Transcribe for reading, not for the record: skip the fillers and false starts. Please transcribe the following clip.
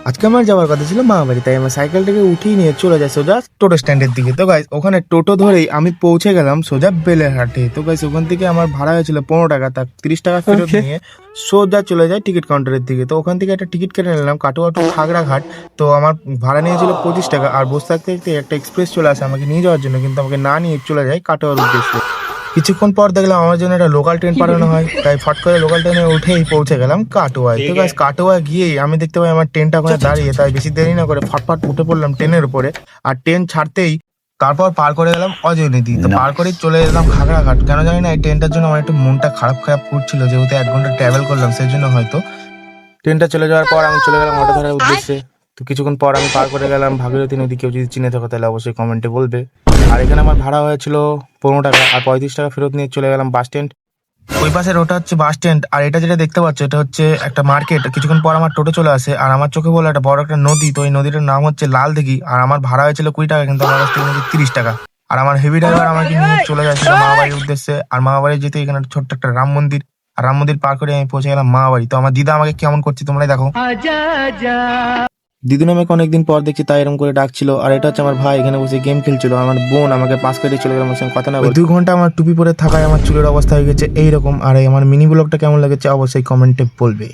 আজকে আমার যাওয়ার কথা ছিল মা বাড়ি, তাই আমার সাইকেলটাকে উঠিয়ে নিয়ে চলে যায় সোজা টোটো স্ট্যান্ডের দিকে। তো গাইস ওখানে টোটো ধরেই আমি পৌঁছে গেলাম সোজা বেলেরহাটে। তো গাইস ওখান থেকে আমার ভাড়া হয়েছিল 15 টাকা, তার 30 টাকা ফেরত নিয়ে সোজা চলে যায় টিকিট কাউন্টারের দিকে। তো ওখান থেকে একটা টিকিট কেটে নিলাম কাটোয়া টু খাগড়াঘাট। তো আমার ভাড়া নিয়েছিল 25 টাকা, আর বসে থাকতে থাকতে একটা এক্সপ্রেস চলে আসে আমাকে নিয়ে যাওয়ার জন্য, কিন্তু আমাকে না নিয়ে চলে যায় কাটোয়ার উদ্দেশ্যে। কিছুক্ষণ পর দেখলাম আমার জন্য একটা লোকাল ট্রেন পাঠানো হয়, তাই ফট করে লোকাল ট্রেনে উঠেই পৌঁছে গেলাম কাটোয়ায়। তো গাইস কাটোয়া গিয়েই আমি দেখতে পাই আমার ট্রেনটা ওখানে দাঁড়িয়ে, তাই বেশি দেরি না করে ফটফট উঠে পড়লাম ট্রেনের উপরে। আর ট্রেন ছাড়তেই তারপর পার করে গেলাম অজয় নদী। তো পার করে চলে এলাম খাগড়াঘাট। কেন জানি না এই ট্রেনটার জন্য আমার একটু মনটা খারাপ খারাপ করছিল, যেহেতু 1 ঘন্টা ট্রাভেল করলাম, সেই জন্য হয়তো। ট্রেনটা চলে যাওয়ার পর আমি চলে গেলাম অটো ধরার উদ্দেশ্যে। তো কিছুক্ষণ পর আমি পার করে গেলাম ভাগীরথী নদী। কেউ যদি চিনে থাকো তাহলে অবশ্যই কমেন্টে বলবে। আর এখানে আমার ভাড়া হয়েছিল 15 টাকা, আর 35 টাকা ফেরত নিয়ে চলে গেলাম বাস স্ট্যান্ড। ওই পাশের ওটা হচ্ছে বাস স্ট্যান্ড, আর এটা যেটা দেখতে পাচ্ছ এটা হচ্ছে একটা মার্কেট। কিছুক্ষণ পর আমার টোটো চলে আসে, আর আমার চোখে বলে একটা বড় একটা নদী। তো এই নদীটার নাম হচ্ছে লাল দিঘি, আর আমার ভাড়া হয়েছিল 20 টাকা, কিন্তু আমার কাছ থেকে নিয়েছে 30 টাকা। আর আমার হেভি ড্রাইভার আমাকে নিয়ে চলে যাচ্ছিল মামাবাড়ির উদ্দেশ্যে। আর মামাবাড়ি যেতে এখানে একটা ছোট্ট একটা রাম মন্দির, আর রাম মন্দির পার করে আমি পৌঁছে গেলাম মামাবাড়ি। তো আমার দিদা আমাকে কেমন করছে তোমরাই দেখো। দিদুন আমাকে অনেকদিন পর দেখছি, তাই এরকম করে ডাকছিল। আর এটা হচ্ছে আমার ভাই, এখানে বসে গেম খেলছিল। আমার বোন আমাকে পাস কেটে চলে গেল, আমার সঙ্গে কথা না বলে। 2 ঘন্টা আমার টুপি পরে থাকায় আমার চুলের অবস্থা হয়ে গেছে এইরকম। আর এই আমার মিনি ব্লগটা কেমন লেগেছে অবশ্যই কমেন্টে বলবে।